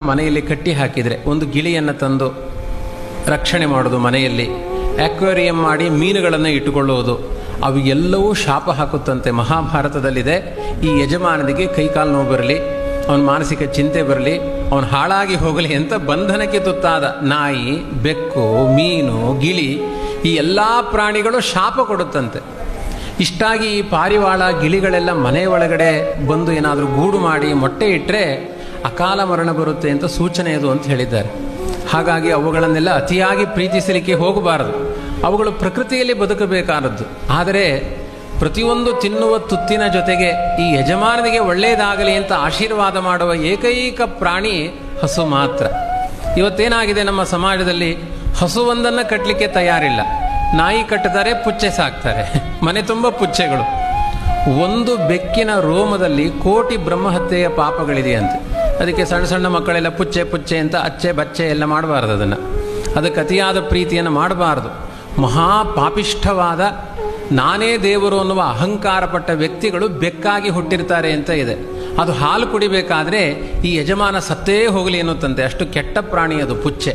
ಮನೆಯಲ್ಲಿ ಕಟ್ಟಿ ಹಾಕಿದರೆ ಒಂದು ಗಿಳಿಯನ್ನು ತಂದು ರಕ್ಷಣೆ ಮಾಡೋದು, ಮನೆಯಲ್ಲಿ ಆಕ್ವೇರಿಯಂ ಮಾಡಿ ಮೀನುಗಳನ್ನು ಇಟ್ಟುಕೊಳ್ಳುವುದು, ಅವು ಎಲ್ಲವೂ ಶಾಪ ಹಾಕುತ್ತಂತೆ. ಮಹಾಭಾರತದಲ್ಲಿದೆ, ಈ ಯಜಮಾನನಿಗೆ ಕೈಕಾಲು ನೋವು ಬರಲಿ, ಅವನ ಮಾನಸಿಕ ಚಿಂತೆ ಬರಲಿ, ಅವನು ಹಾಳಾಗಿ ಹೋಗಲಿ ಅಂತ ಬಂಧನಕ್ಕೆ ತುತ್ತಾದ ನಾಯಿ, ಬೆಕ್ಕು, ಮೀನು, ಗಿಳಿ ಈ ಎಲ್ಲ ಪ್ರಾಣಿಗಳು ಶಾಪ ಕೊಡುತ್ತಂತೆ. ಇಷ್ಟಾಗಿ ಈ ಪಾರಿವಾಳ ಗಿಳಿಗಳೆಲ್ಲ ಮನೆ ಒಳಗಡೆ ಬಂದು ಏನಾದರೂ ಗೂಡು ಮಾಡಿ ಮೊಟ್ಟೆ ಇಟ್ಟರೆ ಅಕಾಲ ಮರಣ ಬರುತ್ತೆ ಅಂತ ಸೂಚನೆ ಅದು ಅಂತ ಹೇಳಿದ್ದಾರೆ. ಹಾಗಾಗಿ ಅವುಗಳನ್ನೆಲ್ಲ ಅತಿಯಾಗಿ ಪ್ರೀತಿಸಲಿಕ್ಕೆ ಹೋಗಬಾರದು. ಅವುಗಳು ಪ್ರಕೃತಿಯಲ್ಲಿ ಬದುಕಬೇಕಾದದ್ದು. ಆದರೆ ಪ್ರತಿಯೊಂದು ತಿನ್ನುವ ತುತ್ತಿನ ಜೊತೆಗೆ ಈ ಯಜಮಾನನಿಗೆ ಒಳ್ಳೆಯದಾಗಲಿ ಅಂತ ಆಶೀರ್ವಾದ ಮಾಡುವ ಏಕೈಕ ಪ್ರಾಣಿ ಹಸು ಮಾತ್ರ. ಇವತ್ತೇನಾಗಿದೆ ನಮ್ಮ ಸಮಾಜದಲ್ಲಿ, ಹಸುವೊಂದನ್ನು ಕಟ್ಟಲಿಕ್ಕೆ ತಯಾರಿಲ್ಲ. ನಾಯಿ ಕಟ್ಟುತ್ತಾರೆ, ಪುಚ್ಚೆ ಸಾಕ್ತಾರೆ, ಮನೆ ತುಂಬ ಪುಚ್ಚೆಗಳು. ಒಂದು ಬೆಕ್ಕಿನ ರೋಮದಲ್ಲಿ ಕೋಟಿ ಬ್ರಹ್ಮಹತ್ಯೆಯ ಪಾಪಗಳಿದೆಯಂತೆ. ಅದಕ್ಕೆ ಸಣ್ಣ ಸಣ್ಣ ಮಕ್ಕಳೆಲ್ಲ ಪುಚ್ಚೆ ಪುಚ್ಚೆ ಅಂತ ಅಚ್ಚೆ ಬಚ್ಚೆ ಎಲ್ಲ ಮಾಡಬಾರ್ದು. ಅದಕ್ಕೆ ಅತಿಯಾದ ಪ್ರೀತಿಯನ್ನು ಮಾಡಬಾರ್ದು. ಮಹಾಪಾಪಿಷ್ಠವಾದ ನಾನೇ ದೇವರು ಅನ್ನುವ ಅಹಂಕಾರಪಟ್ಟ ವ್ಯಕ್ತಿಗಳು ಬೆಕ್ಕಾಗಿ ಹುಟ್ಟಿರ್ತಾರೆ ಅಂತ ಇದೆ. ಅದು ಹಾಲು ಕುಡಿಬೇಕಾದ್ರೆ ಈ ಯಜಮಾನ ಸತ್ತೇ ಹೋಗಲಿ ಎನ್ನುತ್ತಂತೆ. ಅಷ್ಟು ಕೆಟ್ಟ ಪ್ರಾಣಿ ಅದು ಪುಚ್ಚೆ.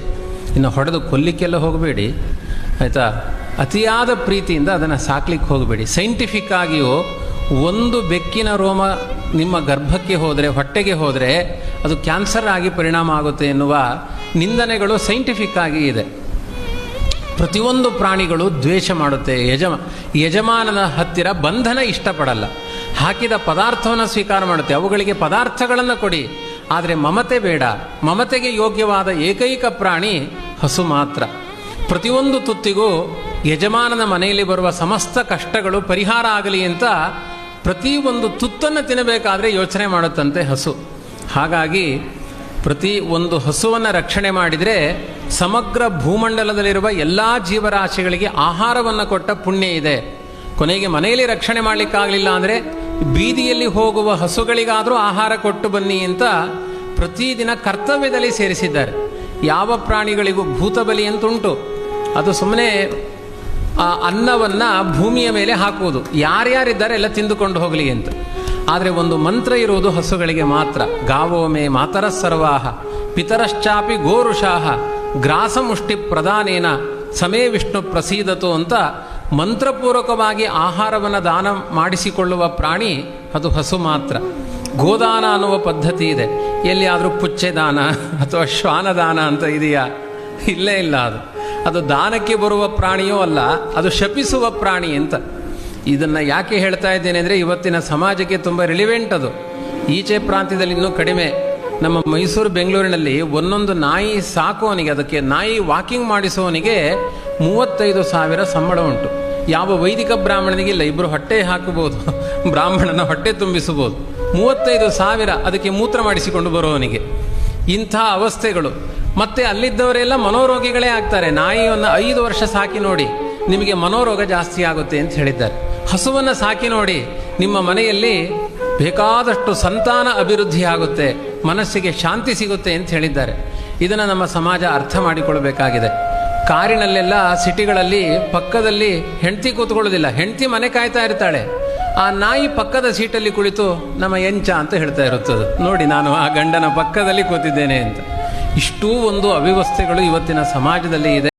ಇನ್ನು ಹೊಡೆದು ಕೊಲ್ಲಿಕ್ಕೆಲ್ಲ ಹೋಗಬೇಡಿ ಆಯಿತಾ. ಅತಿಯಾದ ಪ್ರೀತಿಯಿಂದ ಅದನ್ನು ಸಾಕ್ಲಿಕ್ಕೆ ಹೋಗಬೇಡಿ. ಸೈಂಟಿಫಿಕ್ ಆಗಿಯೂ ಒಂದು ಬೆಕ್ಕಿನ ರೋಮ ನಿಮ್ಮ ಗರ್ಭಕ್ಕೆ ಹೋದರೆ, ಹೊಟ್ಟೆಗೆ ಹೋದರೆ ಅದು ಕ್ಯಾನ್ಸರ್ ಆಗಿ ಪರಿಣಾಮ ಆಗುತ್ತೆ ಎನ್ನುವ ನಿಂದನೆಗಳು ಸೈಂಟಿಫಿಕ್ ಆಗಿ ಇದೆ. ಪ್ರತಿಯೊಂದು ಪ್ರಾಣಿಗಳು ದ್ವೇಷ ಮಾಡುತ್ತೆ. ಯಜಮಾನನ ಹತ್ತಿರ ಬಂಧನ ಇಷ್ಟಪಡಲ್ಲ. ಹಾಕಿದ ಪದಾರ್ಥವನ್ನು ಸ್ವೀಕಾರ ಮಾಡುತ್ತೆ. ಅವುಗಳಿಗೆ ಪದಾರ್ಥಗಳನ್ನು ಕೊಡಿ, ಆದರೆ ಮಮತೆ ಬೇಡ. ಮಮತೆಗೆ ಯೋಗ್ಯವಾದ ಏಕೈಕ ಪ್ರಾಣಿ ಹಸು ಮಾತ್ರ. ಪ್ರತಿಯೊಂದು ತುತ್ತಿಗೂ ಯಜಮಾನನ ಮನೆಯಲ್ಲಿ ಬರುವ ಸಮಸ್ತ ಕಷ್ಟಗಳು ಪರಿಹಾರ ಆಗಲಿ ಅಂತ ಪ್ರತಿಯೊಂದು ತುತ್ತನ್ನು ತಿನ್ನಬೇಕಾದ್ರೆ ಯೋಚನೆ ಮಾಡುತ್ತಂತೆ ಹಸು. ಹಾಗಾಗಿ ಪ್ರತಿ ಒಂದು ಹಸುವನ್ನು ರಕ್ಷಣೆ ಮಾಡಿದರೆ ಸಮಗ್ರ ಭೂಮಂಡಲದಲ್ಲಿರುವ ಎಲ್ಲ ಜೀವರಾಶಿಗಳಿಗೆ ಆಹಾರವನ್ನು ಕೊಟ್ಟ ಪುಣ್ಯ ಇದೆ. ಕೊನೆಗೆ ಮನೆಯಲ್ಲಿ ರಕ್ಷಣೆ ಮಾಡಲಿಕ್ಕಾಗಲಿಲ್ಲ ಅಂದರೆ ಬೀದಿಯಲ್ಲಿ ಹೋಗುವ ಹಸುಗಳಿಗಾದರೂ ಆಹಾರ ಕೊಟ್ಟು ಬನ್ನಿ ಅಂತ ಪ್ರತಿದಿನ ಕರ್ತವ್ಯದಲ್ಲಿ ಸೇರಿಸಿದ್ದಾರೆ. ಯಾವ ಪ್ರಾಣಿಗಳಿಗೂ ಭೂತಬಲಿ ಅಂತುಂಟು. ಅದು ಸುಮ್ಮನೆ ಆ ಅನ್ನವನ್ನು ಭೂಮಿಯ ಮೇಲೆ ಹಾಕುವುದು, ಯಾರ್ಯಾರಿದ್ದಾರೆ ಎಲ್ಲ ತಿಂದುಕೊಂಡು ಹೋಗಲಿ ಅಂತ. ಆದರೆ ಒಂದು ಮಂತ್ರ ಇರುವುದು ಹಸುಗಳಿಗೆ ಮಾತ್ರ. ಗಾವೋ ಮೇ ಮಾತರ ಸರ್ವಾಹ ಪಿತರಶ್ಚಾಪಿ ಗೋರುಷಾಹ ಗ್ರಾಸಮುಷ್ಟಿ ಪ್ರದಾನೇನ ಸಮೇ ವಿಷ್ಣು ಪ್ರಸೀದತು ಅಂತ ಮಂತ್ರಪೂರ್ವಕವಾಗಿ ಆಹಾರವನ್ನು ದಾನ ಮಾಡಿಸಿಕೊಳ್ಳುವ ಪ್ರಾಣಿ ಅದು ಹಸು ಮಾತ್ರ. ಗೋದಾನ ಅನ್ನುವ ಪದ್ಧತಿ ಇದೆ. ಎಲ್ಲಿಯಾದರೂ ಪುಚ್ಚೆ ದಾನ ಅಥವಾ ಶ್ವಾನದಾನ ಅಂತ ಇದೆಯಾ? ಇಲ್ಲೇ ಇಲ್ಲ. ಅದು ದಾನಕ್ಕೆ ಬರುವ ಪ್ರಾಣಿಯೂ ಅಲ್ಲ, ಅದು ಶಪಿಸುವ ಪ್ರಾಣಿ ಅಂತ. ಇದನ್ನು ಯಾಕೆ ಹೇಳ್ತಾ ಇದ್ದೇನೆ ಅಂದರೆ ಇವತ್ತಿನ ಸಮಾಜಕ್ಕೆ ತುಂಬ ರಿಲಿವೆಂಟ್ ಅದು. ಈಚೆ ಪ್ರಾಂತ್ಯದಲ್ಲಿ ಇನ್ನೂ ಕಡಿಮೆ. ನಮ್ಮ ಮೈಸೂರು ಬೆಂಗಳೂರಿನಲ್ಲಿ ಒಂದೊಂದು ನಾಯಿ ಸಾಕುವವನಿಗೆ, ಅದಕ್ಕೆ ನಾಯಿ ವಾಕಿಂಗ್ ಮಾಡಿಸುವವನಿಗೆ 35,000 ಸಂಬಳ ಉಂಟು. ಯಾವ ವೈದಿಕ ಬ್ರಾಹ್ಮಣನಿಗಿಲ್ಲ. ಇಬ್ಬರು ಹೊಟ್ಟೆ ಹಾಕಬಹುದು, ಬ್ರಾಹ್ಮಣನ ಹೊಟ್ಟೆ ತುಂಬಿಸಬಹುದು. 35,000 ಅದಕ್ಕೆ ಮೂತ್ರ ಮಾಡಿಸಿಕೊಂಡು ಬರುವವನಿಗೆ. ಇಂಥ ಅವಸ್ಥೆಗಳು. ಮತ್ತೆ ಅಲ್ಲಿದ್ದವರೆಲ್ಲ ಮನೋರೋಗಿಗಳೇ ಆಗ್ತಾರೆ. ನಾಯಿಯನ್ನು 5 ವರ್ಷ ಸಾಕಿ ನೋಡಿ, ನಿಮಗೆ ಮನೋರೋಗ ಜಾಸ್ತಿ ಆಗುತ್ತೆ ಅಂತ ಹೇಳಿದ್ದಾರೆ. ಹಸುವನ್ನು ಸಾಕಿ ನೋಡಿ, ನಿಮ್ಮ ಮನೆಯಲ್ಲಿ ಬೇಕಾದಷ್ಟು ಸಂತಾನ ಅಭಿವೃದ್ಧಿ ಆಗುತ್ತೆ, ಮನಸ್ಸಿಗೆ ಶಾಂತಿ ಸಿಗುತ್ತೆ ಅಂತ ಹೇಳಿದ್ದಾರೆ. ಇದನ್ನು ನಮ್ಮ ಸಮಾಜ ಅರ್ಥ ಮಾಡಿಕೊಳ್ಬೇಕಾಗಿದೆ. ಕಾರಿನಲ್ಲೆಲ್ಲ ಸಿಟಿಗಳಲ್ಲಿ ಪಕ್ಕದಲ್ಲಿ ಹೆಂಡತಿ ಕೂತ್ಕೊಳ್ಳೋದಿಲ್ಲ, ಹೆಂಡತಿ ಮನೆ ಕಾಯ್ತಾ ಇರ್ತಾಳೆ. ಆ ನಾಯಿ ಪಕ್ಕದ ಸೀಟಲ್ಲಿ ಕುಳಿತು ನಮ್ಮ ಎಂಚ ಅಂತ ಹೇಳ್ತಾ ಇರುತ್ತದೆ, ನೋಡಿ ನಾನು ಆ ಗಂಡನ ಪಕ್ಕದಲ್ಲಿ ಕೂತಿದ್ದೇನೆ ಅಂತ. ಇಷ್ಟೂ ಒಂದು ಅವ್ಯವಸ್ಥೆಗಳು ಇವತ್ತಿನ ಸಮಾಜದಲ್ಲಿ ಇದೆ.